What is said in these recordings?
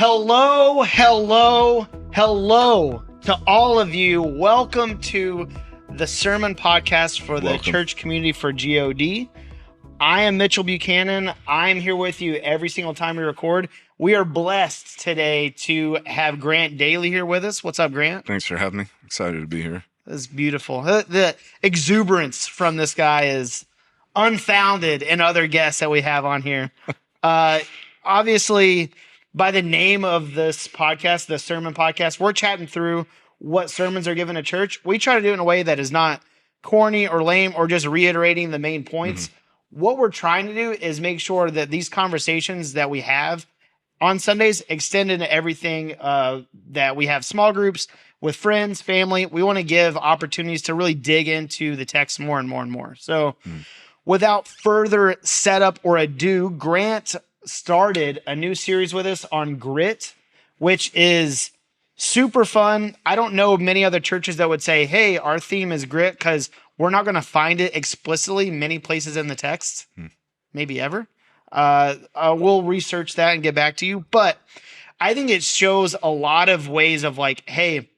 Hello, hello, hello to all of you. Welcome to the sermon podcast for the church community for GOD. I am Mitchell Buchanan. I'm here with you every single time we record. We are blessed today to have Grant Dailey here with us. What's up, Grant? Thanks for having me. Excited to be here. That's beautiful. The exuberance from this guy is unfounded in other guests that we have on here. Obviously, by the name of this podcast, the sermon podcast, we're chatting through what sermons are given at church. We try to do it in a way that is not corny or lame or just reiterating the main points. What we're trying to do is make sure that these conversations that we have on Sundays extend into everything that we have small groups with friends, family. We want to give opportunities to really dig into the text more and more and more. So without further setup or ado, Grant started a new series with us on grit, which is super fun. I don't know many other churches that would say, hey, our theme is grit, because we're not going to find it explicitly many places in the text, maybe ever. We'll research that and get back to you. But I think it shows a lot of ways of like, hey,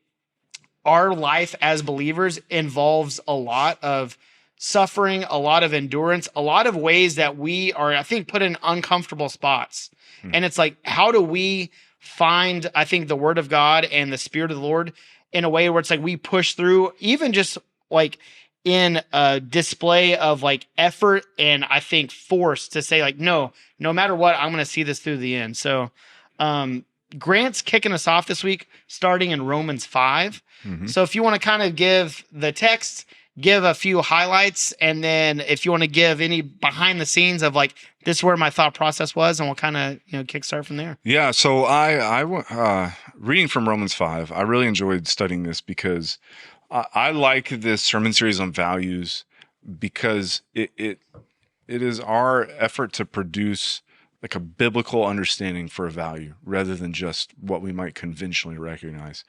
our life as believers involves a lot of suffering, a lot of endurance, a lot of ways that we are, I think, put in uncomfortable spots. And it's like, how do we find, I think, the word of God and the Spirit of the Lord in a way where it's like we push through, even just like in a display of like effort and I think force to say like, no matter what, I'm going to see this through the end. So Grant's kicking us off this week, starting in Romans 5. So if you want to kind of give the text, give a few highlights, and then if you want to give any behind the scenes of like, this is where my thought process was, and we'll kind of, kickstart from there. Yeah. So I reading from Romans 5, I really enjoyed studying this because I like this sermon series on values because it is our effort to produce like a biblical understanding for a value rather than just what we might conventionally recognize.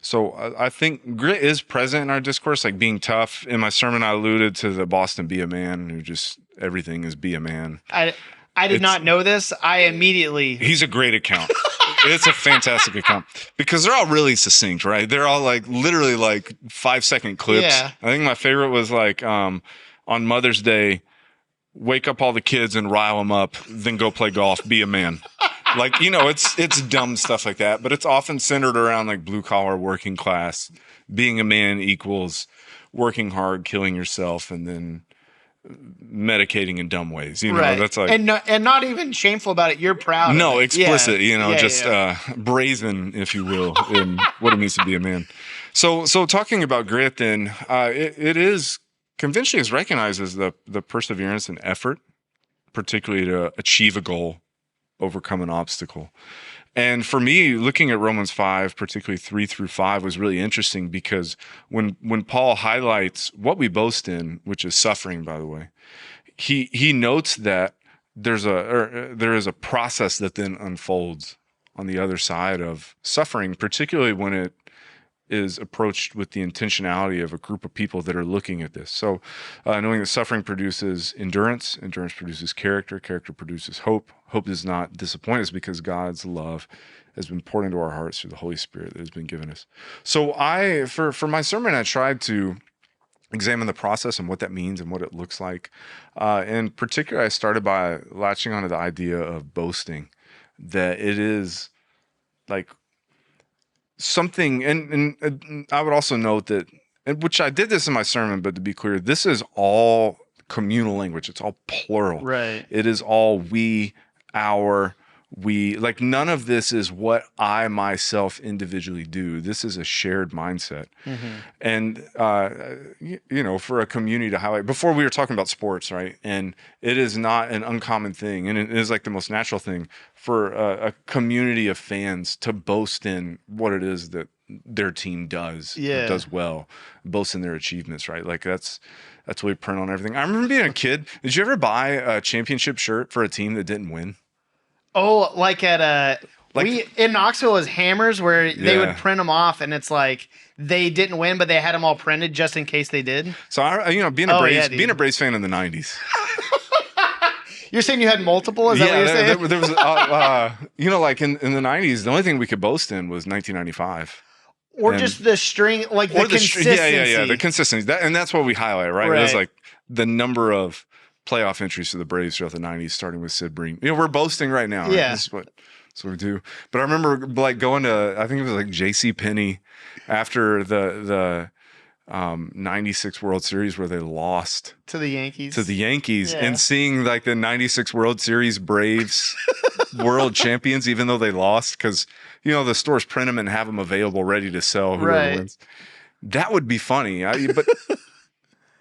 So I think grit is present in our discourse, like being tough. In my sermon, I alluded to the Boston Be a Man, who just everything is be a man. I did not know this. He's a great account. It's a fantastic account because they're all really succinct, right? They're all like literally like 5-second clips. Yeah. I think my favorite was like on Mother's Day, wake up all the kids and rile them up, then go play golf, be a man. Like, it's dumb stuff like that, but it's often centered around like blue collar working class. Being a man equals working hard, killing yourself, and then medicating in dumb ways. Right. That's like, and not even shameful about it. You're proud. No, of it. explicit, Yeah. Brazen, if you will, in what it means to be a man. So talking about grit, then it is conventionally is recognized as the perseverance and effort, particularly to achieve a goal, overcome an obstacle. And for me, looking at Romans 5, particularly 3 through 5, was really interesting because when Paul highlights what we boast in, which is suffering, by the way, he notes that there is a process that then unfolds on the other side of suffering, particularly when it is approached with the intentionality of a group of people that are looking at this. So knowing that suffering produces endurance produces character produces hope does not disappoint us because God's love has been poured into our hearts through the Holy Spirit that has been given us. So for my sermon, I tried to examine the process and what that means and what it looks like. In particular, I started by latching onto the idea of boasting, that it is like something, and I would also note that, which I did this in my sermon, but to be clear, this is all communal language. It's all plural. Right. It is all we, our, we. Like none of this is what I myself individually do. This is a shared mindset. And, for a community to highlight, before we were talking about sports, right? And it is not an uncommon thing. And it is like the most natural thing for a community of fans to boast in what it is that their team does well, boast in their achievements, right? Like that's what we print on everything. I remember being a kid. Did you ever buy a championship shirt for a team that didn't win? Oh, like at we in Knoxville is Hammers, where they would print them off, and it's like they didn't win, but they had them all printed just in case they did. So being a Braves fan in the 90s. You're saying you had multiple? Is that what you're saying? there was, like in the 90s, the only thing we could boast in was 1995. Or just the string, like the consistency. Yeah, the consistency. That's what we highlight, right? It was like the number of playoff entries for the Braves throughout the 90s, starting with Sid Bream. We're boasting right now. Right? Yeah. That's what we do. But I remember like going to, I think it was like J.C. Penney after the 96 World Series where they lost to the Yankees. And seeing like the 96 World Series Braves world champions, even though they lost, because the stores print them and have them available ready to sell whoever wins. That would be funny. But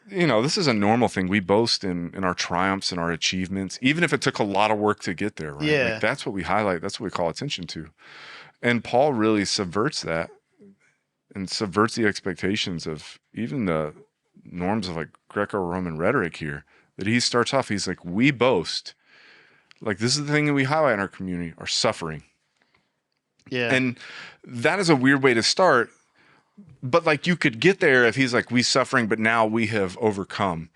this is a normal thing. We boast in our triumphs and our achievements, even if it took a lot of work to get there, right? Yeah. Like, that's what we highlight. That's what we call attention to. And Paul really subverts that and subverts the expectations of even the norms of like Greco-Roman rhetoric here. That he starts off, he's like, we boast. Like, this is the thing that we highlight in our community, our suffering. Yeah. And that is a weird way to start. But like, you could get there if he's like, we suffering, but now we have overcome.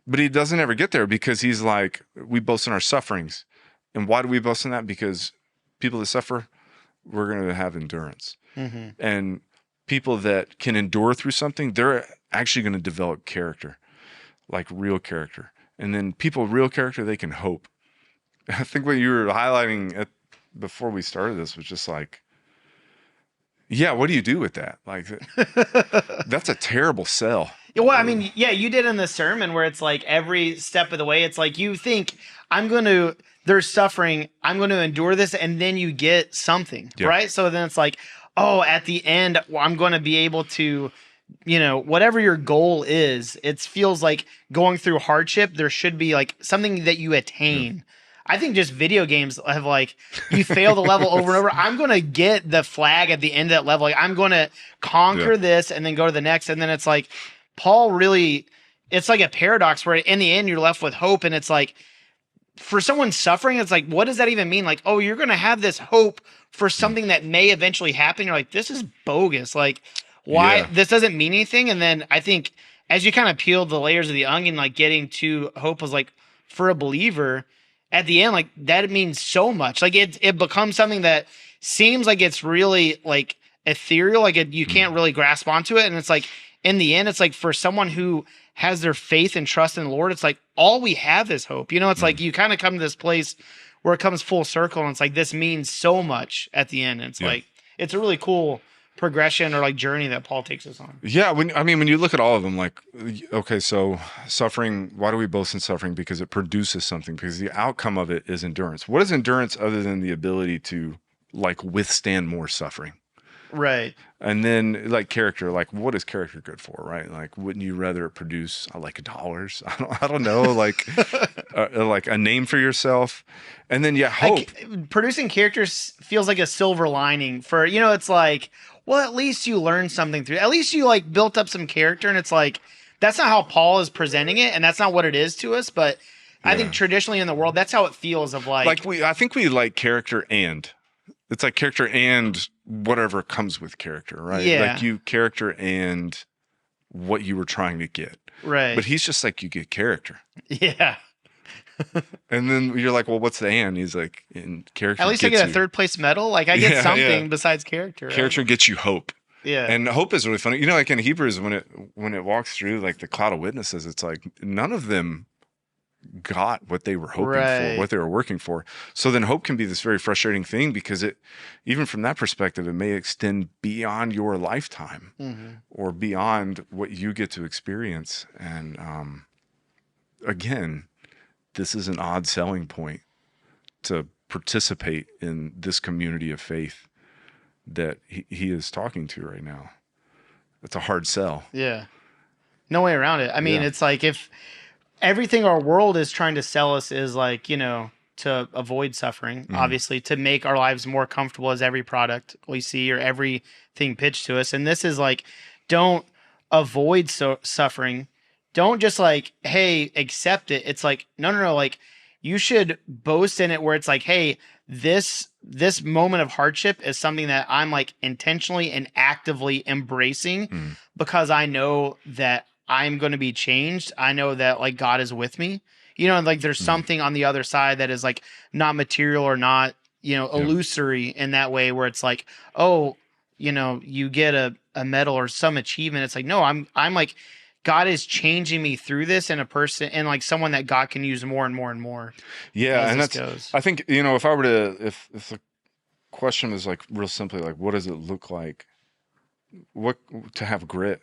But he doesn't ever get there because he's like, we boast in our sufferings. And why do we boast in that? Because people that suffer, we're going to have endurance. Mm-hmm. And people that can endure through something, they're actually going to develop character, like real character. And then people, real character, they can hope. I think what you were highlighting before we started this was just like, yeah, what do you do with that? Like, that's a terrible sell. Well, I mean, yeah, you did in the sermon where it's like every step of the way, it's like you think there's suffering, I'm going to endure this, and then you get something, right? So then it's like, oh, at the end, I'm going to be able to, whatever your goal is, it feels like going through hardship, there should be like something that you attain. I think just video games have like, you fail the level over and over. I'm going to get the flag at the end of that level. Like, I'm going to conquer this and then go to the next. And then it's like, Paul really, it's like a paradox where in the end you're left with hope. And it's like, for someone suffering, it's like, what does that even mean? Like, oh, you're going to have this hope for something that may eventually happen. You're like, this is bogus. Like, why? Yeah. This doesn't mean anything. And then I think as you kind of peel the layers of the onion, like getting to hope was like, for a believer, at the end, like that means so much. Like it becomes something that seems like it's really like ethereal. Like you can't really grasp onto it. And it's like, in the end, it's like for someone who has their faith and trust in the Lord, it's like all we have is hope. It's like you kind of come to this place where it comes full circle. And it's like, this means so much at the end. And it's like, it's a really cool progression or like journey that Paul takes us on. Yeah. When you look at all of them, like, okay, so suffering, why do we boast in suffering? Because it produces something, because the outcome of it is endurance. What is endurance other than the ability to like withstand more suffering? Right. And then like character, like what is character good for? Right. Like, wouldn't you rather produce like dollars? I don't know, like, like a name for yourself. And then hope. Like, producing characters feels like a silver lining for, it's like, well, at least you learned something through. At least you like built up some character, and it's like that's not how Paul is presenting it, and that's not what it is to us. But I think traditionally in the world, that's how it feels. Of like I think we like character, and it's like character and whatever comes with character, right? Yeah. Like you character and what you were trying to get, right? But he's just like, you get character, yeah. And then you're like, well, what's the and? He's like, in character. At least I get a third place medal. Like I get something besides character. Character gets you hope. Yeah. And hope is really funny. Like in Hebrews, when it walks through like the cloud of witnesses, it's like none of them got what they were hoping for, what they were working for. So then hope can be this very frustrating thing, because it, even from that perspective, it may extend beyond your lifetime or beyond what you get to experience. And again, this is an odd selling point to participate in this community of faith that he is talking to right now. It's a hard sell. Yeah. No way around it. I mean, it's like if everything our world is trying to sell us is like, to avoid suffering, obviously, to make our lives more comfortable as every product we see or everything pitched to us. And this is like, don't avoid suffering. Don't just like, hey, accept it. It's like, no. Like you should boast in it where it's like, hey, this moment of hardship is something that I'm like intentionally and actively embracing because I know that I'm going to be changed. I know that like God is with me. You know, like there's something on the other side that is like not material or not, you know, illusory in that way where it's like, oh, you know, you get a medal or some achievement. It's like, no, I'm like, God is changing me through this and a person and like someone that God can use more and more and more. Yeah. And this that's, goes. I think, you know, if I were to, if the question is like real simply, like, what does it look like? What to have grit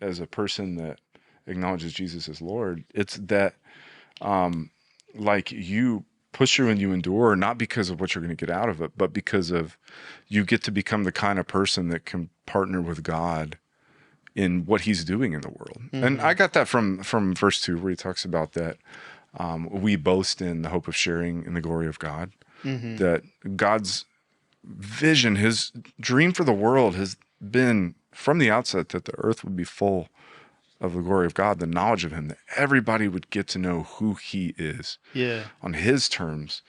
as a person that acknowledges Jesus as Lord? It's that, like you push through and you endure, not because of what you're going to get out of it, but because of you get to become the kind of person that can partner with God in what he's doing in the world. And I got that from verse 2 where he talks about that we boast in the hope of sharing in the glory of God, that God's vision, his dream for the world has been from the outset that the earth would be full of the glory of God, the knowledge of him, that everybody would get to know who he is on his terms,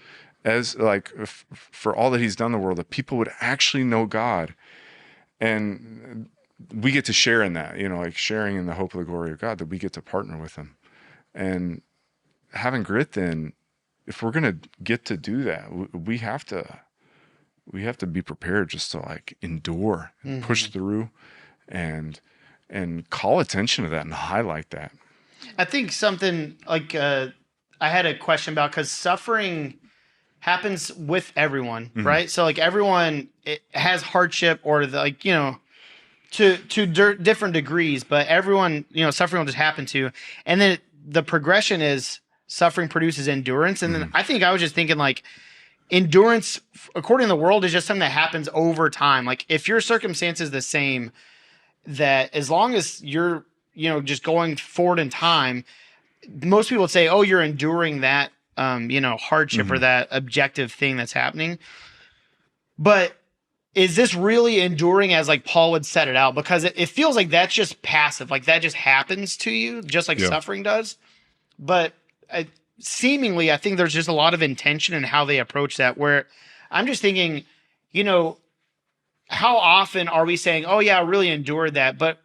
as like for all that he's done in the world, that people would actually know God. And we get to share in that, you know, like sharing in the hope of the glory of God, that we get to partner with him. And having grit, then, if we're going to get to do that, we have to be prepared just to like endure and push through and call attention to that and highlight that. I think something like I had a question about, because suffering happens with everyone, right? So like everyone has hardship or like, you know, to different degrees, but everyone, you know, suffering will just happen to. And then the progression is suffering produces endurance. And then I think I was just thinking like endurance, according to the world, is just something that happens over time. Like if your circumstance is the same, that as long as you're, you know, just going forward in time, most people would say, oh, you're enduring that, you know, hardship or that objective thing that's happening. But is this really enduring as like Paul would set it out? Because it feels like that's just passive. Like that just happens to you, just like suffering does. But seemingly, I think there's just a lot of intention in how they approach that, where I'm just thinking, you know, how often are we saying, oh yeah, I really endured that? But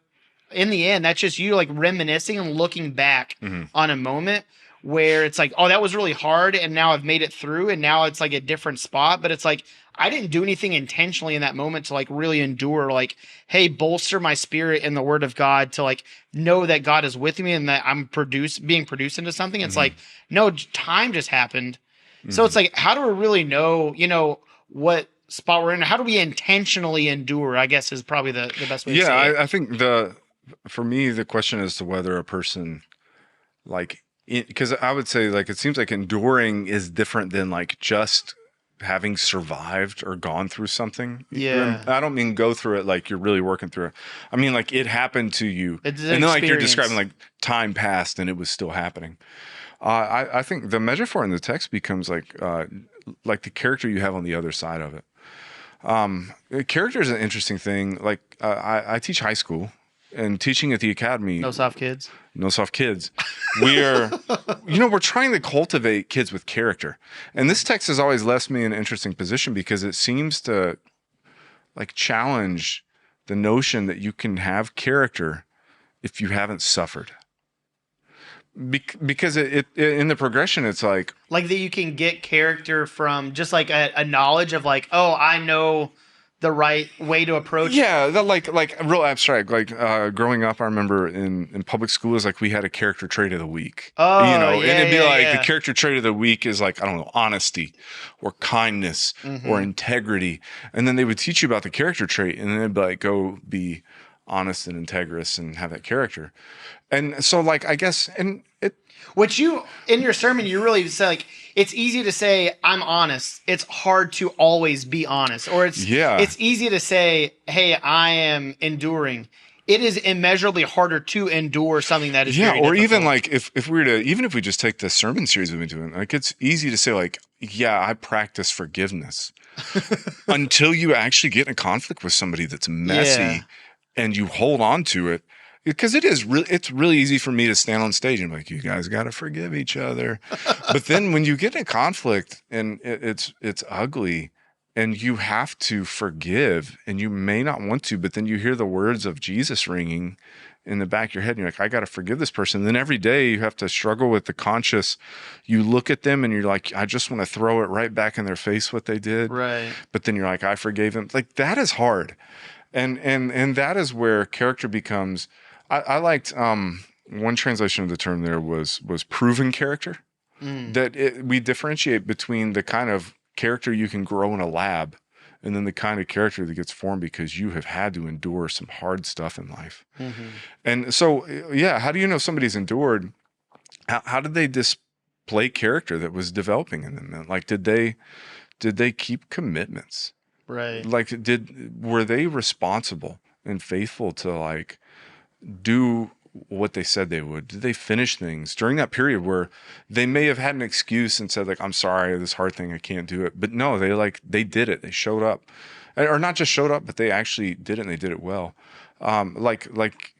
in the end, that's just you like reminiscing and looking back on a moment where it's like, oh, that was really hard. And now I've made it through. And now it's like a different spot. But it's like, I didn't do anything intentionally in that moment to like really endure, like, hey, bolster my spirit in the word of God to like know that God is with me and that I'm being produced into something. It's like, no, time just happened. So it's like, how do we really know, you know, what spot we're in? How do we intentionally endure, I guess, is probably the best way to say it. I think for me, the question as to whether a person like, because I would say like, it seems like enduring is different than like just having survived or gone through something. Yeah. I don't mean go through it like you're really working through it. I mean like it happened to you. It's an and then like you're experience. describing like time passed and it was still happening. I think the metaphor in the text becomes like the character you have on the other side of it. Character is an interesting thing. Like I teach high school, and teaching at the academy. No soft kids. No soft kids. We're, you know, we're trying to cultivate kids with character. And this text has always left me in an interesting position because it seems to like challenge the notion that you can have character if you haven't suffered. Because it in the progression, it's like that you can get character from just like a knowledge of like, oh, I know the right way to approach. Yeah, that like real abstract. Like growing up, I remember in public schools, like we had a character trait of the week. Oh, you know, yeah, and it'd be yeah, like yeah. the character trait of the week is like, I don't know, honesty or kindness or integrity. And then they would teach you about the character trait, and then they'd be like, go be honest and integrous and have that character. And so like, I guess, and it, Which you, in your sermon, you really say, like, it's easy to say, I'm honest. It's hard to always be honest. Or it's easy to say, hey, I am enduring. It is immeasurably harder to endure something that is very or difficult. even like if we were to, even if we just take the sermon series we've been doing, like it's easy to say like, yeah, I practice forgiveness until you actually get in a conflict with somebody that's messy and you hold on to it. Because it's really easy for me to stand on stage and be like, you guys got to forgive each other. But then when you get in a conflict and it's ugly and you have to forgive and you may not want to, but then you hear the words of Jesus ringing in the back of your head. And you're like, I got to forgive this person. And then every day you have to struggle with the conscious. You look at them and you're like, I just want to throw it right back in their face what they did. Right. But then you're like, I forgave them. Like, that is hard. And that is where character becomes, I liked, one translation of the term there was proven character. That we differentiate between the kind of character you can grow in a lab and then the kind of character that gets formed because you have had to endure some hard stuff in life. And so, yeah, how do you know somebody's endured? How did they display character that was developing in them? Like, did they keep commitments? Right. Like, were they responsible and faithful to like do what they said they would? Did they finish things during that period where they may have had an excuse and said like, I'm sorry, this hard thing, I can't do it. But no, they did it. They showed up, or not just showed up, but they actually did it and they did it well. Like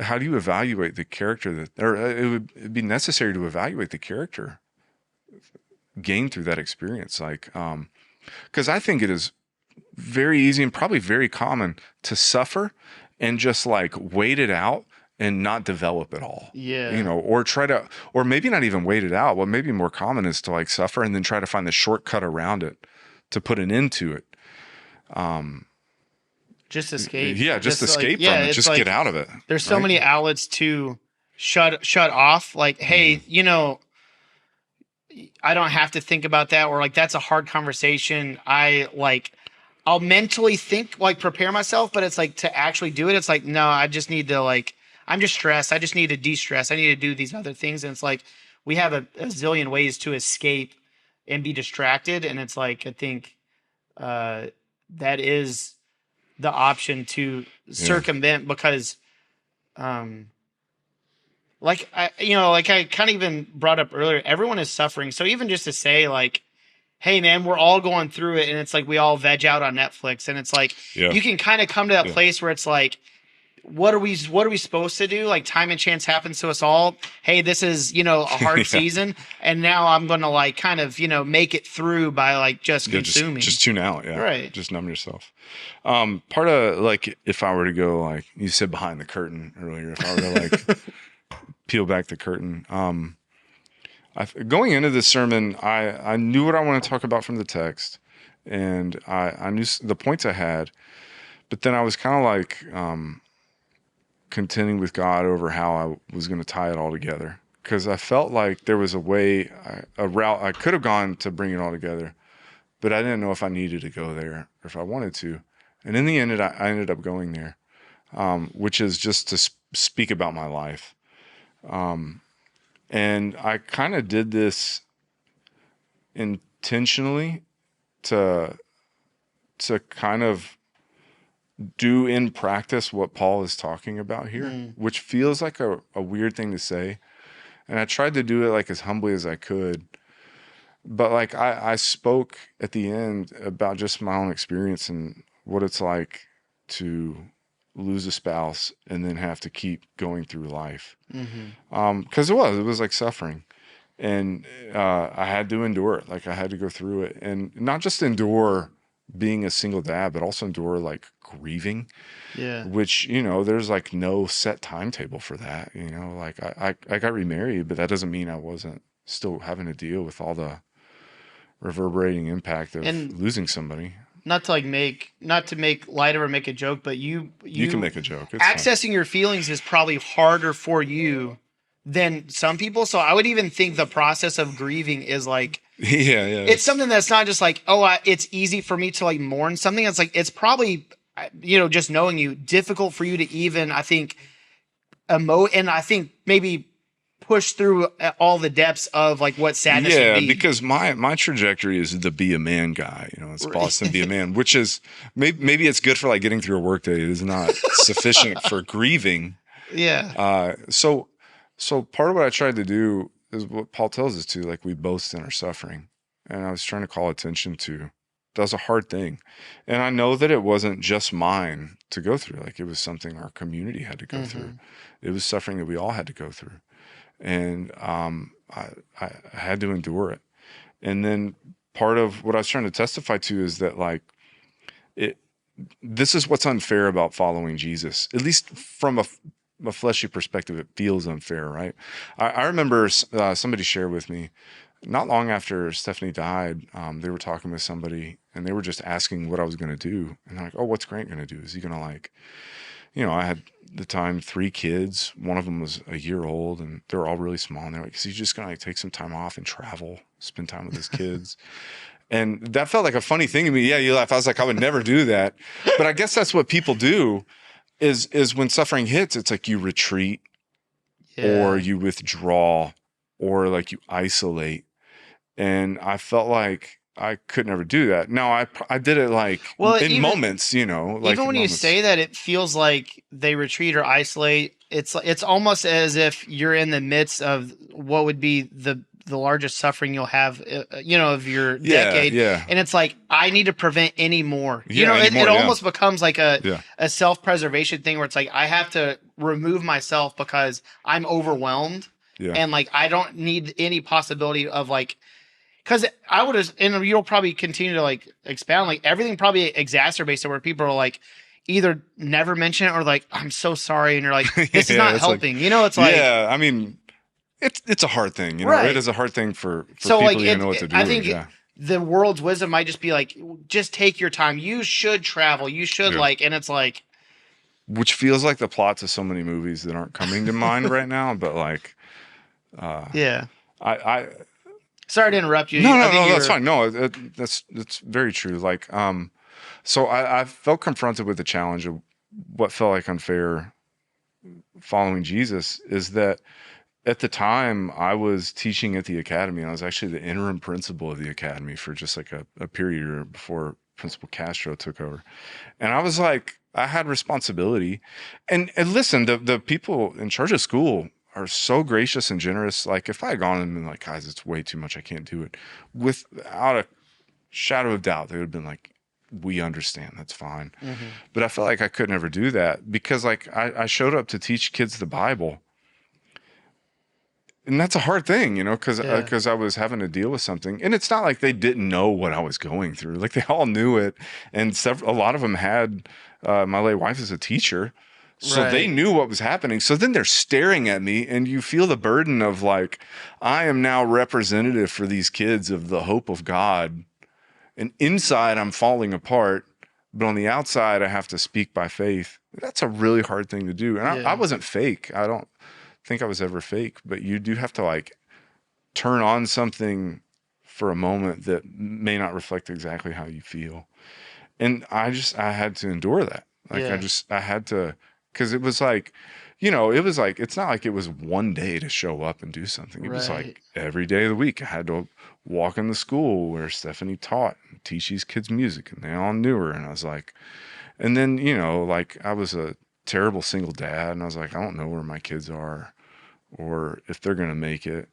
how do you evaluate the character it'd be necessary to evaluate the character gained through that experience. Like, cause I think it is very easy and probably very common to suffer and just like wait it out and not develop at all. Yeah. You know, or maybe not even wait it out. What may be more common is to like suffer and then try to find the shortcut around it to put an end to it. Just escape. Yeah, just escape like, from it. Just get out of it. There's so many outlets to shut off. Like, hey, you know, I don't have to think about that, or like that's a hard conversation. I'll mentally think, like prepare myself, but it's like to actually do it. It's like, no, I just need to like, I'm just stressed. I just need to de-stress. I need to do these other things. And it's like, we have a zillion ways to escape and be distracted. And it's like, I think that is the option to circumvent because, like I kind of even brought up earlier, everyone is suffering. So even just to say like, hey man, we're all going through it, and it's like we all veg out on Netflix, and it's like you can kind of come to that place where it's like, what are we supposed to do? Like time and chance happens to us all. Hey, this is, you know, a hard season, and now I'm going to like kind of, you know, make it through by like just consuming. Just tune out, right. Just numb yourself. Part of like if I were to go like you said behind the curtain earlier, if I were to like peel back the curtain, going into this sermon, I knew what I wanted to talk about from the text, and I knew the points I had, but then I was kind of like contending with God over how I was going to tie it all together, because I felt like there was a route I could have gone to bring it all together, but I didn't know if I needed to go there or if I wanted to. And in the end, I ended up going there, which is just to speak about my life. And I kind of did this intentionally to kind of do in practice what Paul is talking about here, which feels like a weird thing to say. And I tried to do it like as humbly as I could. But like I spoke at the end about just my own experience and what it's like to lose a spouse and then have to keep going through life. Because it was like suffering. And I had to endure it. Like I had to go through it. And not just endure being a single dad, but also endure like grieving. Yeah. Which, you know, there's like no set timetable for that. You know, like I got remarried, but that doesn't mean I wasn't still having to deal with all the reverberating impact of losing somebody. Not to make light of or make a joke, but you can make a joke. It's accessing fun. Your feelings is probably harder for you than some people. So I would even think the process of grieving is like, it's something that's not just like, it's easy for me to like mourn something. It's like, it's probably, you know, just knowing you, difficult for you to even, I think, emote, and I think maybe push through all the depths of like what sadness would be. Because my trajectory is to be a man guy, you know, it's Boston, be a man, which is maybe it's good for like getting through a work day. It is not sufficient for grieving. Yeah. So part of what I tried to do is what Paul tells us to, like we boast in our suffering. And I was trying to call attention to, that was a hard thing. And I know that it wasn't just mine to go through. Like it was something our community had to go through. It was suffering that we all had to go through. And I had to endure it. And then part of what I was trying to testify to is that like this is what's unfair about following Jesus, at least from a fleshy perspective, it feels unfair, right? I remember somebody shared with me not long after Stephanie died. They were talking with somebody, and they were just asking what I was going to do, and they're like, "Oh, what's Grant going to do? Is he going to like?" I had the time 3 kids. One of them was a year old, and they're all really small. And they're like, "Is he just going to like take some time off and travel, spend time with his kids?" And that felt like a funny thing to me. Yeah, you laugh. I was like, I would never do that. But I guess that's what people do is when suffering hits, it's like you retreat or you withdraw or like you isolate. And I felt like I could never do that. Now I did it like in moments, like even when you say that, it feels like they retreat or isolate. It's almost as if you're in the midst of what would be the largest suffering you'll have, of your decade. Yeah. And it's like, I need to prevent any more. It almost becomes like a self-preservation thing where it's like, I have to remove myself because I'm overwhelmed. Yeah. And like, I don't need any possibility of like, because I would have, and you'll probably continue to like expound, like everything probably exacerbates it where people are like, either never mention it or like, I'm so sorry. And you're like, this is not helping. Like, it's like, I mean, it's a hard thing, right. It is a hard thing for so people like, who know what to do. I think the world's wisdom might just be like, just take your time. You should travel. You should and it's like. Which feels like the plot to so many movies that aren't coming to mind right now. But like, I sorry to interrupt you. No, that's fine. No, that's very true. Like, so I felt confronted with the challenge of what felt like unfair following Jesus is that at the time I was teaching at the academy. I was actually the interim principal of the academy for just like a period before Principal Castro took over. And I was like, I had responsibility. And listen, the people in charge of school are so gracious and generous. Like if I had gone and been like, guys, it's way too much, I can't do it, without a shadow of doubt, they would have been like, we understand, that's fine. Mm-hmm. But I felt like I could never do that because like I showed up to teach kids the Bible. And that's a hard thing, because I was having to deal with something. And it's not like they didn't know what I was going through. Like they all knew it. And a lot of them had my late wife as a teacher. So they knew what was happening. So then they're staring at me and you feel the burden of like, I am now representative for these kids of the hope of God. And inside I'm falling apart, but on the outside I have to speak by faith. That's a really hard thing to do. And I wasn't fake. I don't think I was ever fake, but you do have to like turn on something for a moment that may not reflect exactly how you feel. And I had to endure that. Like I had to, because it was like, it's not like it was one day to show up and do something. It was like every day of the week I had to walk in the school where Stephanie taught and teach these kids music, and they all knew her. And I was like, and then, like I was a terrible single dad, and I was like, I don't know where my kids are or if they're going to make it.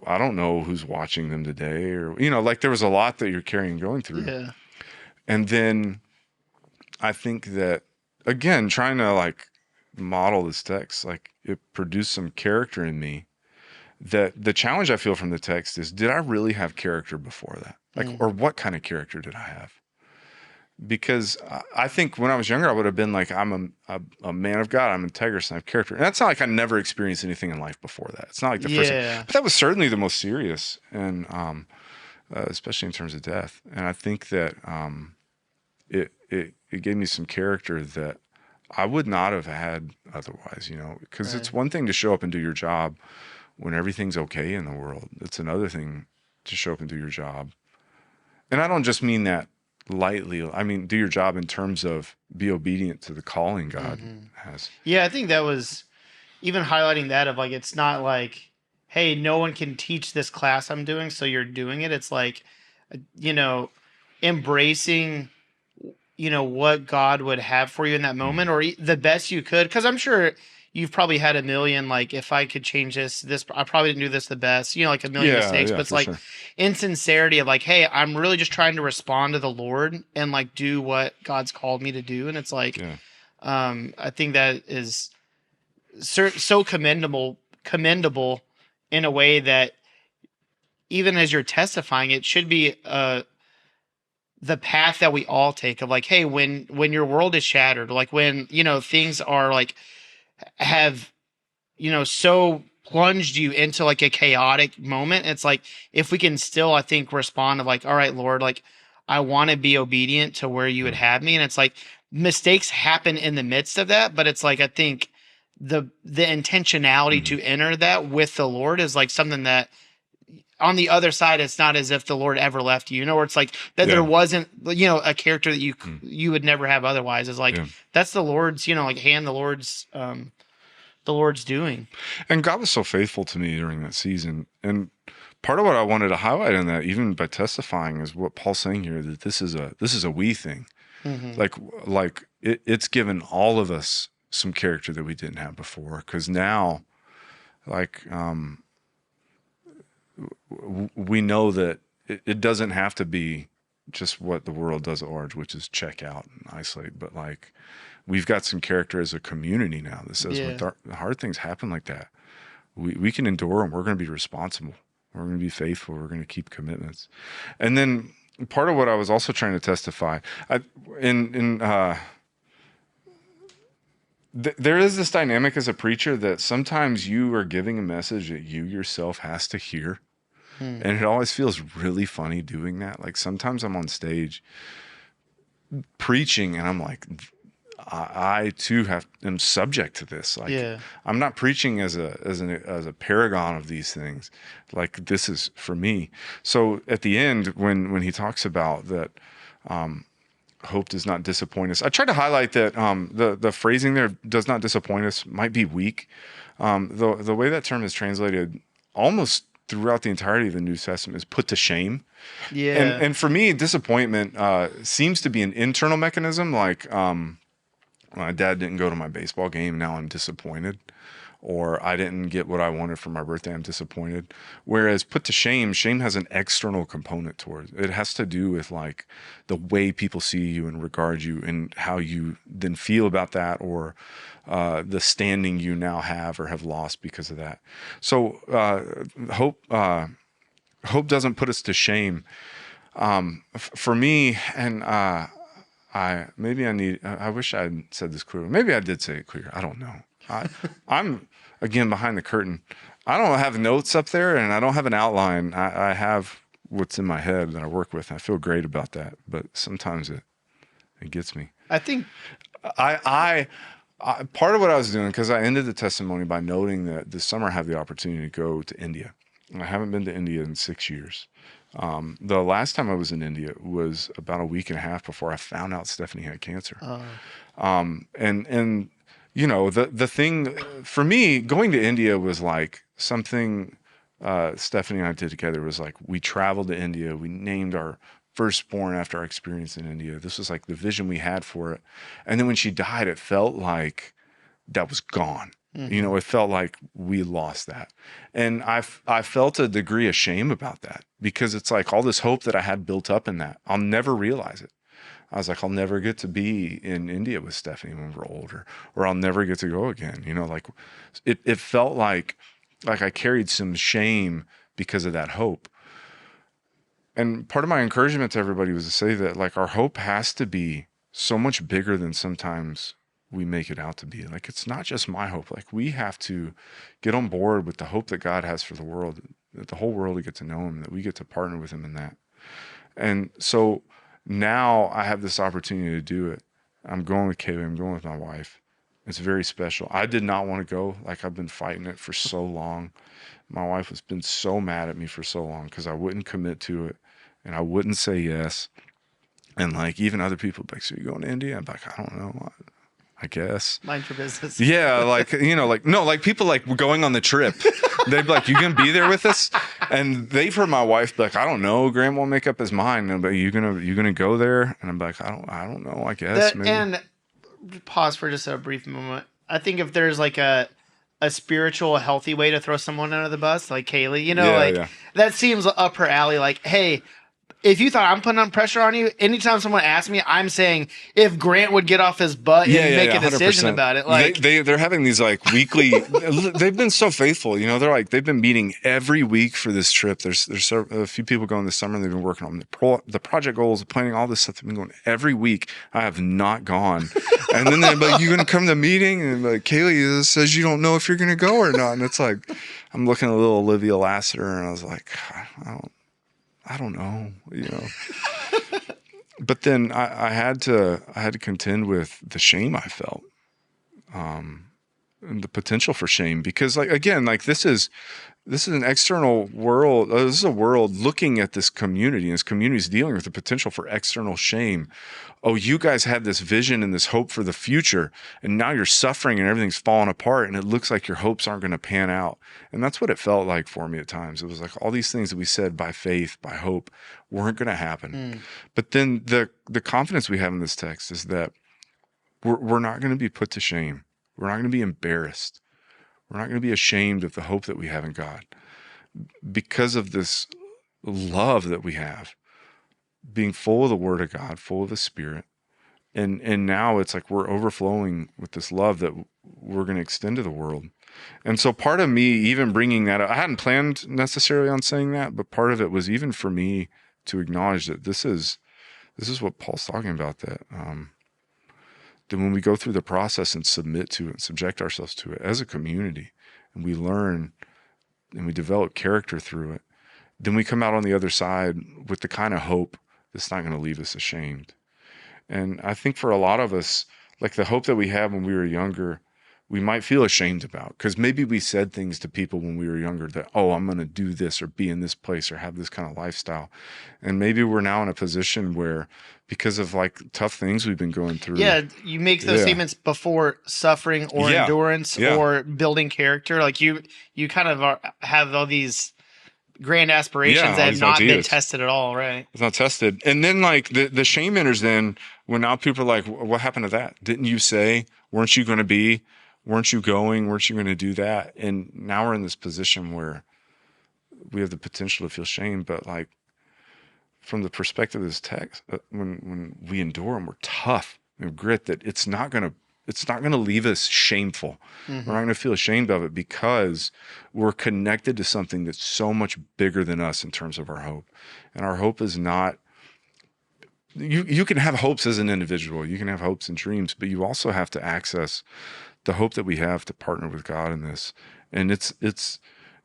I don't know who's watching them today, or, like there was a lot that you're going through. Yeah. And then I think that, again, trying to like model this text, like it produced some character in me. That the challenge I feel from the text is, did I really have character before that? Like, or what kind of character did I have? Because I think when I was younger, I would have been like, I'm a man of God, I'm integrous, and I have character. And that's not like I never experienced anything in life before that. It's not like the first thing. But that was certainly the most serious, and especially in terms of death. And I think that it gave me some character that I would not have had otherwise, because it's one thing to show up and do your job when everything's okay in the world. It's another thing to show up and do your job. And I don't just mean that lightly. I mean, do your job in terms of be obedient to the calling God has. Yeah, I think that was even highlighting that of like, it's not like, hey, no one can teach this class I'm doing, so you're doing it. It's like, embracing, what God would have for you in that moment, or the best you could. Because I'm sure you've probably had a million, like, if I could change this, I probably didn't do this the best, like a million mistakes, but it's like in sincerity of like, hey, I'm really just trying to respond to the Lord and like do what God's called me to do. And it's like, I think that is so commendable in a way that even as you're testifying, it should be the path that we all take of like, hey, when your world is shattered, like when, things are like have, so plunged you into like a chaotic moment. It's like, if we can still, I think, respond of like, all right, Lord, like, I want to be obedient to where you would have me. And it's like mistakes happen in the midst of that. But it's like, I think the intentionality to enter that with the Lord is like something that on the other side, it's not as if the Lord ever left you, where it's like that there wasn't, a character that you would never have otherwise. Is like, that's the Lord's, like hand, the Lord's doing. And God was so faithful to me during that season. And part of what I wanted to highlight in that, even by testifying, is what Paul's saying here, that this is a we thing. Like it's given all of us some character that we didn't have before. Because now, like, we know that it doesn't have to be just what the world does at large, which is check out and isolate. But like, we've got some character as a community now that says when hard things happen like that, we can endure, and we're going to be responsible. We're going to be faithful. We're going to keep commitments. And then part of what I was also trying to testify, there is this dynamic as a preacher that sometimes you are giving a message that you yourself has to hear. And it always feels really funny doing that. Like, sometimes I'm on stage preaching and I'm like, I too am subject to this. Like, I'm not preaching as a paragon of these things. Like, this is for me. So at the end, when he talks about that, hope does not disappoint us. I try to highlight that the phrasing there, does not disappoint us, might be weak. The way that term is translated almost throughout the entirety of the New Testament is put to shame. And for me, disappointment seems to be an internal mechanism. Like, my dad didn't go to my baseball game, now I'm disappointed. Or I didn't get what I wanted for my birthday, I'm disappointed. Whereas put to shame has an external component towards it. It has to do with like the way people see you and regard you, and how you then feel about that, or the standing you now have or have lost because of that. So hope doesn't put us to shame. For me, and I wish I had said this clearly. Maybe I did say it clear. I don't know. I'm, again, behind the curtain. I don't have notes up there, and I don't have an outline. I have what's in my head that I work with, and I feel great about that. But sometimes it gets me. I think I part of what I was doing, because I ended the testimony by noting that this summer I have the opportunity to go to India. And I haven't been to India in 6 years. The last time I was in India was about a week and a half before I found out Stephanie had cancer. And the thing for me, going to India was like something Stephanie and I did together. Was like, we traveled to India. We named our firstborn after our experience in India. This was like the vision we had for it. And then when she died, it felt like that was gone. It felt like we lost that. And I felt a degree of shame about that, because it's like all this hope that I had built up in that, I'll never realize it. I was like, I'll never get to be in India with Stephanie when we're older, or I'll never get to go again. Like it felt like I carried some shame because of that hope. And part of my encouragement to everybody was to say that, like, our hope has to be so much bigger than sometimes we make it out to be. Like, it's not just my hope. Like, we have to get on board with the hope that God has for the world, that the whole world will get to know him, that we get to partner with him in that. And so now I have this opportunity to do it. I'm going with Kaylee. I'm going with my wife. It's very special. I did not want to go. Like, I've been fighting it for so long. My wife has been so mad at me for so long because I wouldn't commit to it, and I wouldn't say yes. And like, even other people be like, so you going to India? I'm like, I don't know. I guess. Mind your business. Yeah, like, like people like going on the trip. They'd be like, you gonna be there with us? And they've heard my wife be like, I don't know, Grant won't make up his mind. And but you gonna go there? And I'm like, I don't know, I guess. Maybe. And pause for just a brief moment. I think if there's like a spiritual, healthy way to throw someone under the bus, like Kaylee, that seems up her alley. Like, hey, if you thought I'm putting on pressure on you, anytime someone asks me, I'm saying if Grant would get off his butt and make a decision 100%. about it, like They're having these like weekly. They've been so faithful, you know. They've been meeting every week for this trip. There's a few people going this summer. They've been working on the project goals, planning all this stuff. They've been going every week. I have not gone, and then they're like, "You gonna come to the meeting?" And like, Kaylee says you don't know if you're gonna go or not, and it's like, I'm looking at little Olivia Lassiter, and I was like, I don't know, you know. But then I had to contend with the shame I felt, and the potential for shame, because like, again, like this is an external world. This is a world looking at this community, and this community is dealing with the potential for external shame. Oh, you guys had this vision and this hope for the future, and now you're suffering and everything's falling apart, and it looks like your hopes aren't going to pan out. And that's what it felt like for me at times. It was like all these things that we said by faith, by hope, weren't going to happen. But then the confidence we have in this text is that we're not going to be put to shame. We're not going to be embarrassed. We're not going to be ashamed of the hope that we have in God because of this love that we have, being full of the Word of God, full of the Spirit. And now it's like we're overflowing with this love that we're going to extend to the world. And so part of me even bringing that up, I hadn't planned necessarily on saying that, but part of it was even for me to acknowledge that this is what Paul's talking about, that when we go through the process and submit to it and subject ourselves to it as a community, and we learn and we develop character through it, then we come out on the other side with the kind of hope that's not going to leave us ashamed. And I think for a lot of us, like the hope that we had when we were younger, we might feel ashamed about, because maybe we said things to people when we were younger that, oh, I'm going to do this or be in this place or have this kind of lifestyle. And maybe we're now in a position where, because of like tough things we've been going through. Yeah, you make those statements before suffering or endurance or building character. Like you kind of have all these grand aspirations that have not been tested at all, right? It's not tested. And then like the shame enters then when now people are like, what happened to that? Didn't you say, weren't you going to be, weren't you going, weren't you going to do that? And now we're in this position where we have the potential to feel shame, but like from the perspective of this text, when we endure and we're tough and grit, that it's not going to leave us shameful. We're not going to feel ashamed of it because we're connected to something that's so much bigger than us in terms of our hope. And our hope is not, you can have hopes as an individual, you can have hopes and dreams, but you also have to access the hope that we have to partner with God in this. And it's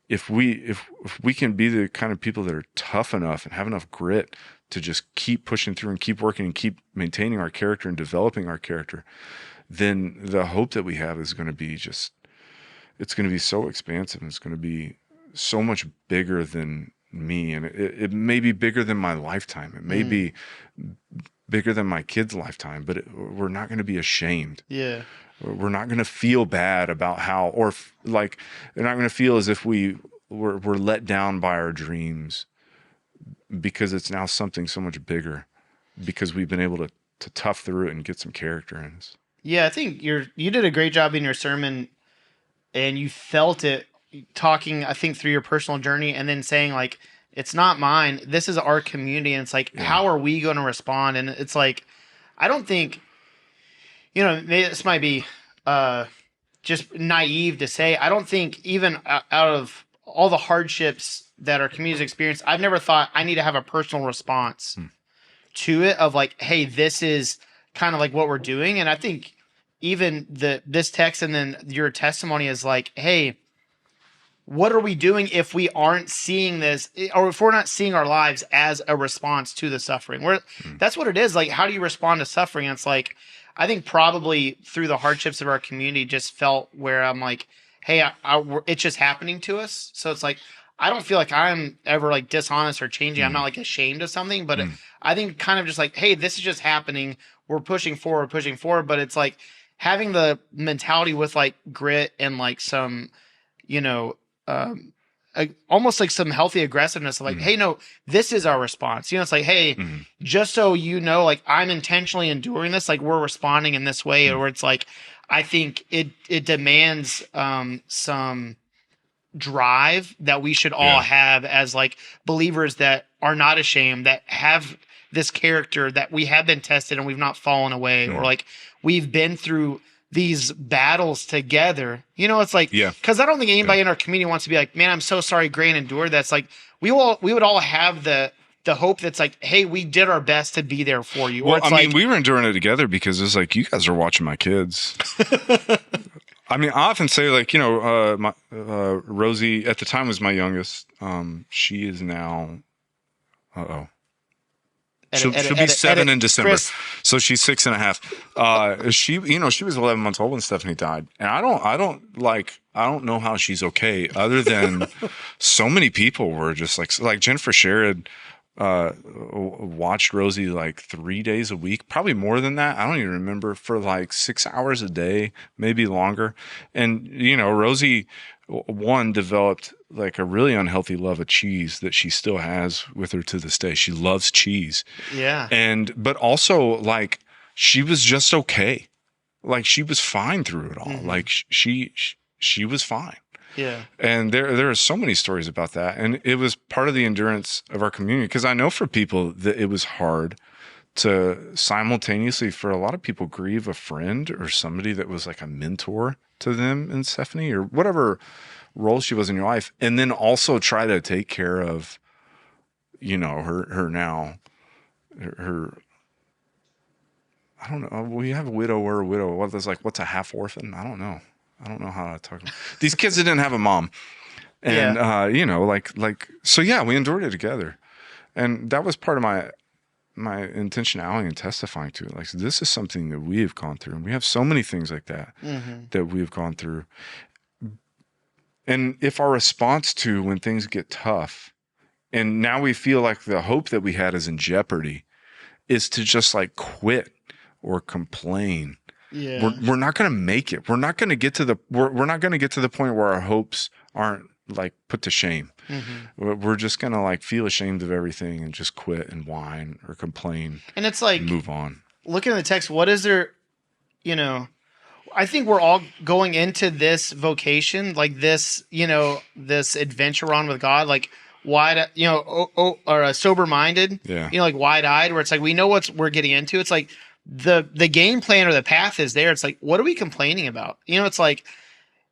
if we can be the kind of people that are tough enough and have enough grit to just keep pushing through and keep working and keep maintaining our character and developing our character, then the hope that we have is going to be it's going to be so expansive, and it's going to be so much bigger than me. And it may be bigger than my lifetime. It may be bigger than my kid's lifetime, but we're not going to be ashamed. Yeah. We're not going to feel bad about how, or like, they're not going to feel as if we're let down by our dreams, because it's now something so much bigger, because we've been able to tough through it and get some character in us. Yeah, I think you did a great job in your sermon, and you felt it talking, I think, through your personal journey, and then saying like, it's not mine, this is our community. And it's like, how are we going to respond? And it's like, I don't think, maybe this might be just naive to say, I don't think even out of all the hardships that our community's experienced, I've never thought I need to have a personal response to it of like, hey, this is kind of like what we're doing. And I think even this text and then your testimony is like, hey, what are we doing if we aren't seeing this, or if we're not seeing our lives as a response to the suffering? That's what it is. Like, how do you respond to suffering? And it's like, I think probably through the hardships of our community just felt where I'm like, hey, it's just happening to us. So it's like, I don't feel like I'm ever like dishonest or changing. I'm not like ashamed of something, but I think kind of just like, hey, this is just happening. We're pushing forward. But it's like having the mentality with like grit and like some, almost like some healthy aggressiveness of like, hey, no, this is our response. It's like, hey, just so like I'm intentionally enduring this, like we're responding in this way, or it's like, I think it demands some drive that we should all have as like believers that are not ashamed, that have this character, that we have been tested and we've not fallen away, or like we've been through these battles together. You know, it's like, because I don't think anybody in our community wants to be like, man, I'm so sorry Grant endured. That's like, we would all have the hope that's like, hey, we did our best to be there for you. Well, I mean, we were enduring it together because it's like, you guys are watching my kids. I mean, I often say, like, you know, my Rosie at the time was my youngest. She is now, she'll be 7 in December. Chris. So she's 6.5. She was 11 months old when Stephanie died, and I don't know how she's okay, other than so many people were just like Jennifer Sherrod watched Rosie like 3 days a week, probably more than that. I don't even remember, for like 6 hours a day, maybe longer. And, you know, Rosie, one, developed like a really unhealthy love of cheese that she still has with her to this day. She loves cheese. Yeah. But also, like, she was just okay. Like, she was fine through it all. Mm-hmm. Like, she was fine. Yeah. And there are so many stories about that. And it was part of the endurance of our community. Because I know for people that it was hard to simultaneously, for a lot of people, grieve a friend or somebody that was like a mentor to them and Stephanie, or whatever role she was in your life. And then also try to take care of, you know, her I don't know. We have a widow or a widow. What's a half orphan? I don't know how to talk about these kids that didn't have a mom. And, you know, so yeah, we endured it together. And that was part of my intentionality in testifying to it. Like, so this is something that we have gone through, and we have so many things like that that we have gone through. And if our response to when things get tough, and now we feel like the hope that we had is in jeopardy, is to just like quit or complain, we're not going to make it. We're not going to get to the point where our hopes aren't like put to shame. We're just going to like feel ashamed of everything and just quit and whine or complain. And it's like, move on. Looking at the text, what is there, you know, I think we're all going into this vocation, like this, you know, this adventure on with God, like wide, you know, or sober-minded, you know, like wide-eyed, where it's like, we know what we're getting into. It's like the game plan or the path is there. It's like, what are we complaining about? You know, it's like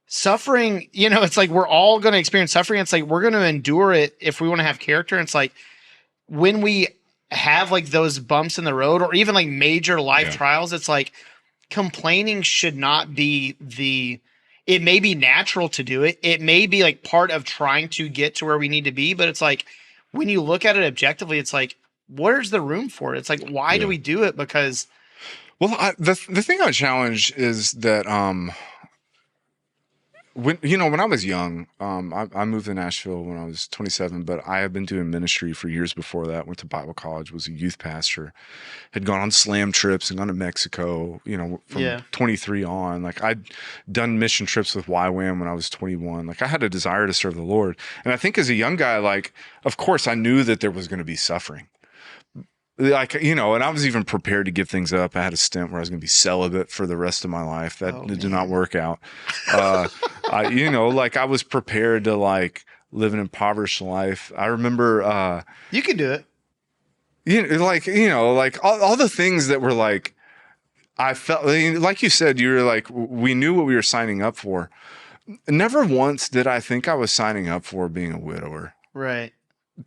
suffering, you know, it's like, we're all going to experience suffering. It's like, we're going to endure it if we want to have character. And it's like, when we have like those bumps in the road, or even like major life trials, it's like, complaining should not be it may be natural to do it. It may be like part of trying to get to where we need to be, but it's like, when you look at it objectively, it's like, where's the room for it? It's like, why do we do it? Because, well, the thing I would challenge is that, when I was young, I moved to Nashville when I was 27, but I had been doing ministry for years before that. Went to Bible college, was a youth pastor, had gone on slam trips and gone to Mexico, you know, from 23 on. Like, I'd done mission trips with YWAM when I was 21. Like, I had a desire to serve the Lord. And I think as a young guy, like, of course I knew that there was going to be suffering. Like, you know, and I was even prepared to give things up. I had a stint where I was going to be celibate for the rest of my life. That did not work out. You know, like, I was prepared to like live an impoverished life. I remember, you can do it. You know, like all the things that were like, I felt like you said, you were like, we knew what we were signing up for. Never once did I think I was signing up for being a widower. Right.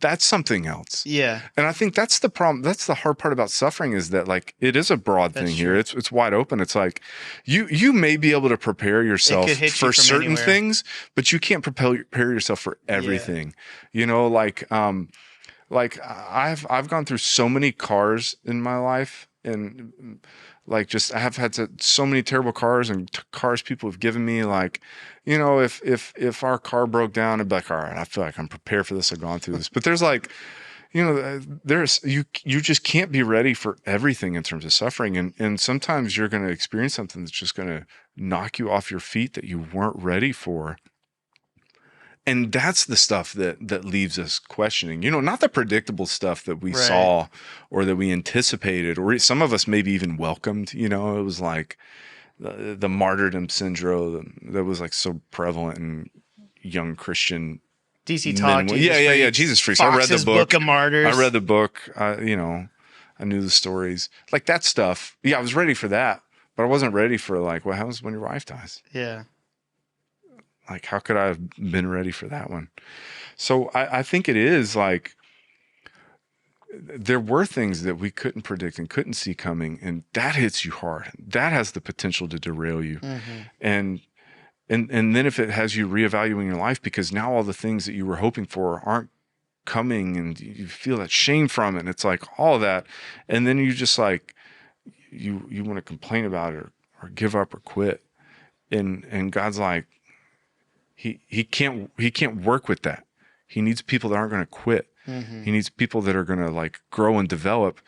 That's something else. Yeah. And I think that's the problem. That's the hard part about suffering, is that like, it is a broad thing here. It's wide open. It's like, you may be able to prepare yourself for certain things, but you can't prepare yourself for everything. You know, like I've gone through so many cars in my life, and like, just, I have had so many terrible cars and cars people have given me. Like, you know, if our car broke down, I'd be like, all right, I feel like I'm prepared for this. I've gone through this. But there's like, you know, you just can't be ready for everything in terms of suffering. And sometimes you're going to experience something that's just going to knock you off your feet that you weren't ready for. And that's the stuff that leaves us questioning, you know, not the predictable stuff that we saw or that we anticipated, or some of us maybe even welcomed. You know, it was like the martyrdom syndrome that was like so prevalent in young Christian DC men Talk, and Jesus yeah, Freaks, Jesus Freaks. I read the Fox's book. Book of Martyrs. I read the book. I knew the stories, like that stuff. Yeah, I was ready for that, but I wasn't ready for like what happens when your wife dies. Yeah. Like, how could I have been ready for that one? So I think it is like there were things that we couldn't predict and couldn't see coming, and that hits you hard. That has the potential to derail you. And then if it has you reevaluating your life because now all the things that you were hoping for aren't coming and you feel that shame from it, and it's like all of that, and then you just like you want to complain about it or give up or quit, and God's like he can't work with that. He needs people that aren't going to quit. He needs people that are going to like grow and develop,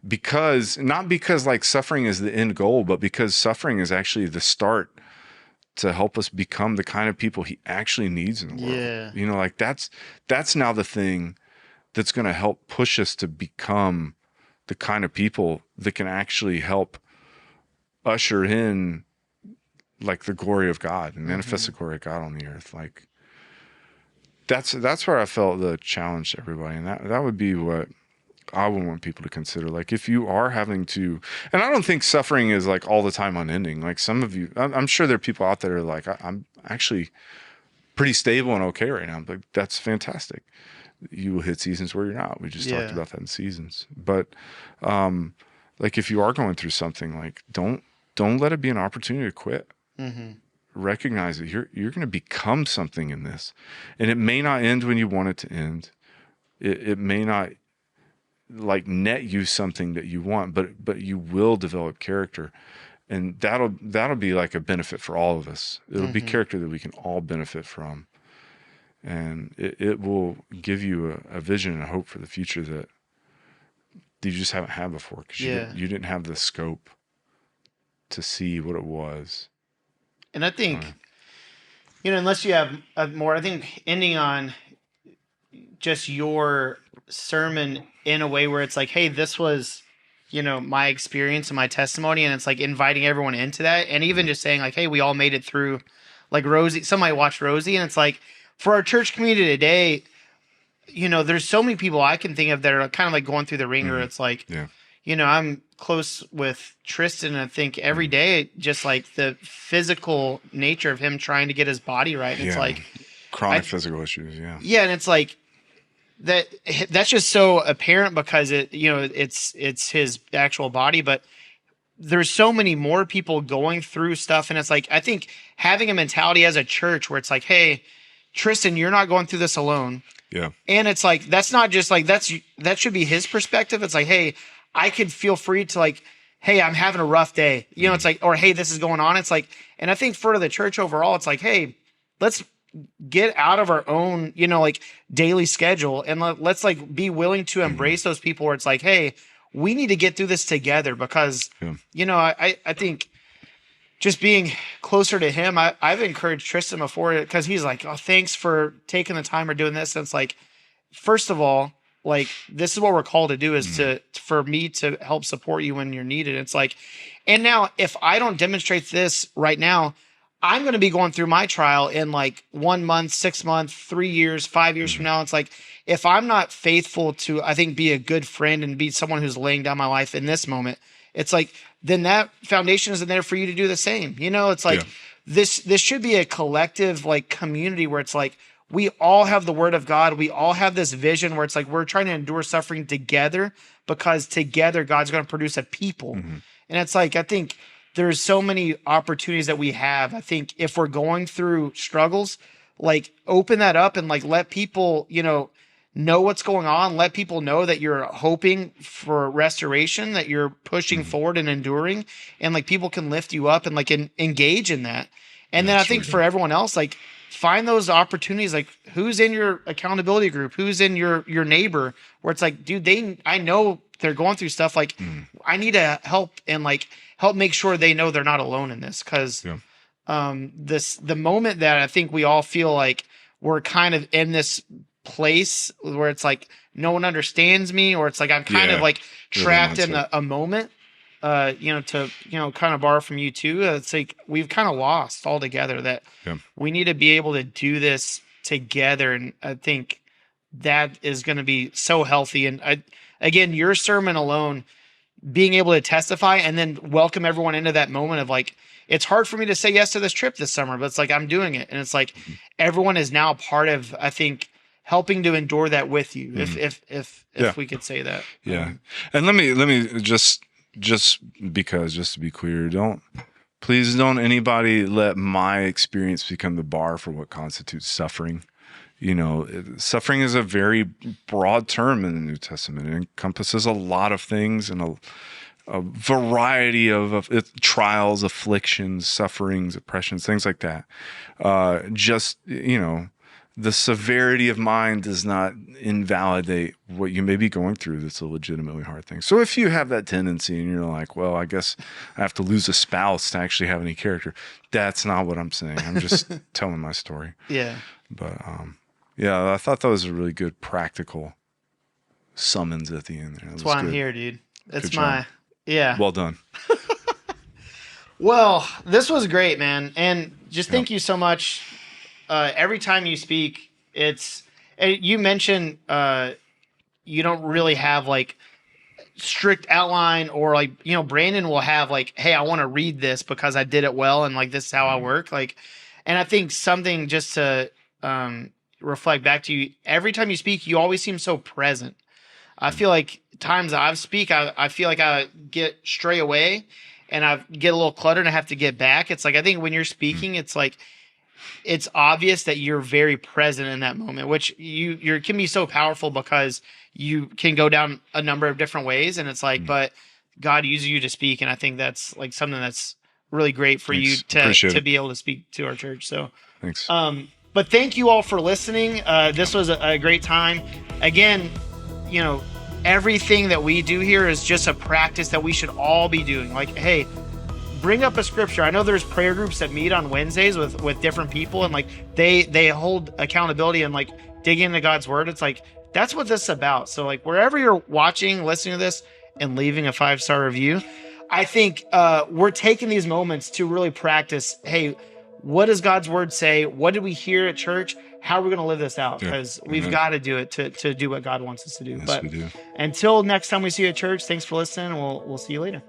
because not because like suffering is the end goal, but because suffering is actually the start to help us become the kind of people he actually needs in the world. Yeah. You know, like that's now the thing that's going to help push us to become the kind of people that can actually help usher in like the glory of God and manifest the glory of God on the earth. Like that's where I felt the challenge to everybody. And that would be what I would want people to consider. Like if you are having to, and I don't think suffering is like all the time unending. Like some of you, I'm sure there are people out there who are like, I'm actually pretty stable and okay right now. But that's fantastic. You will hit seasons where you're not. We just talked about that in seasons. But like if you are going through something, like don't let it be an opportunity to quit. Recognize that you're going to become something in this, and it may not end when you want it to end. It may not like net you something that you want, but you will develop character, and that'll be like a benefit for all of us. It'll be character that we can all benefit from, and it will give you a vision and a hope for the future that you just haven't had before, because you didn't have the scope to see what it was. And I think, unless you have more, I think ending on just your sermon in a way where it's like, hey, this was, my experience and my testimony. And it's like inviting everyone into that. And even just saying like, hey, we all made it through. Like Rosie, somebody watched Rosie, and it's like for our church community today, there's so many people I can think of that are kind of like going through the ringer. It's like, I'm close with Tristan, and I think every day, just like the physical nature of him trying to get his body right. And it's like chronic physical issues. Yeah. Yeah. And it's like that's just so apparent because it's his actual body, but there's so many more people going through stuff. And it's like, I think having a mentality as a church where it's like, hey, Tristan, you're not going through this alone. Yeah. And it's like, that's not just like, that should be his perspective. It's like, hey, I could feel free to like, hey, I'm having a rough day. It's like, or hey, this is going on. It's like, and I think for the church overall, it's like, hey, let's get out of our own, like daily schedule, and let's like be willing to embrace those people where it's like, hey, we need to get through this together, because, I think just being closer to him, I've encouraged Tristan before, because he's like, oh, thanks for taking the time or doing this. And it's like, first of all, like, this is what we're called to do, is for me to help support you when you're needed. It's like, and now if I don't demonstrate this right now, I'm going to be going through my trial in like 1 month, 6 months, 3 years, 5 years from now. It's like, if I'm not faithful to, I think, be a good friend and be someone who's laying down my life in this moment, it's like, then that foundation isn't there for you to do the same. It's like, this should be a collective like community where it's like, we all have the word of God. We all have this vision where it's like, we're trying to endure suffering together, because together God's going to produce a people. And it's like, I think there's so many opportunities that we have. I think if we're going through struggles, like open that up and like let people, know what's going on. Let people know that you're hoping for restoration, that you're pushing forward and enduring, and like people can lift you up and like engage in that. And then I think for everyone else, like find those opportunities, like who's in your accountability group, who's in your neighbor, where it's like, dude, I know they're going through stuff. Like I need to help and like help make sure they know they're not alone in this. Cause the moment that I think we all feel like we're kind of in this place where it's like, no one understands me, or it's like, I'm kind of like trapped in a moment. to, kind of borrow from you too, it's like we've kind of lost altogether that Yeah. we need to be able to do this together. And I think that is going to be so healthy. And again, your sermon alone, being able to testify and then welcome everyone into that moment of like, it's hard for me to say yes to this trip this summer, but it's like, I'm doing it. And it's like, everyone is now part of, I think, helping to endure that with you. If we could say that. Yeah. And let me just to be clear, please don't anybody let my experience become the bar for what constitutes suffering. Suffering is a very broad term in the New Testament. It encompasses a lot of things and a variety of trials, afflictions, sufferings, oppressions, things like that. The severity of mind does not invalidate what you may be going through. That's a legitimately hard thing. So if you have that tendency and you're like, well, I guess I have to lose a spouse to actually have any character, that's not what I'm saying. I'm just telling my story. Yeah. But yeah, I thought that was a really good practical summons at the end there. That's why I'm here, dude. It's Good yeah. Well done. Well, this was great, man. And just thank you so much. Every time you speak, you mentioned you don't really have like strict outline, or like, Brandon will have like, hey, I want to read this because I did it well. And like, this is how I work. Like, and I think something just to reflect back to you, every time you speak, you always seem so present. I feel like times I speak, I feel like I get stray away and I get a little cluttered and I have to get back. It's like, I think when you're speaking, it's like, it's obvious that you're very present in that moment, which you can be so powerful because you can go down a number of different ways. And it's like, but God uses you to speak. And I think that's like something that's really great for you to be able to speak to our church. So thanks. But thank you all for listening. This was a great time. Again, everything that we do here is just a practice that we should all be doing. Like, hey, bring up a scripture. I know there's prayer groups that meet on Wednesdays with different people, and like they hold accountability and like dig into God's word. It's like, that's what this is about. So like, wherever you're watching, listening to this, and leaving a 5-star review, I think we're taking these moments to really practice, hey, what does God's word say? What did we hear at church? How are we going to live this out? Because we've got to do it to do what God wants us to do. Yes, but we do. Until next time we see you at church, thanks for listening. We'll see you later.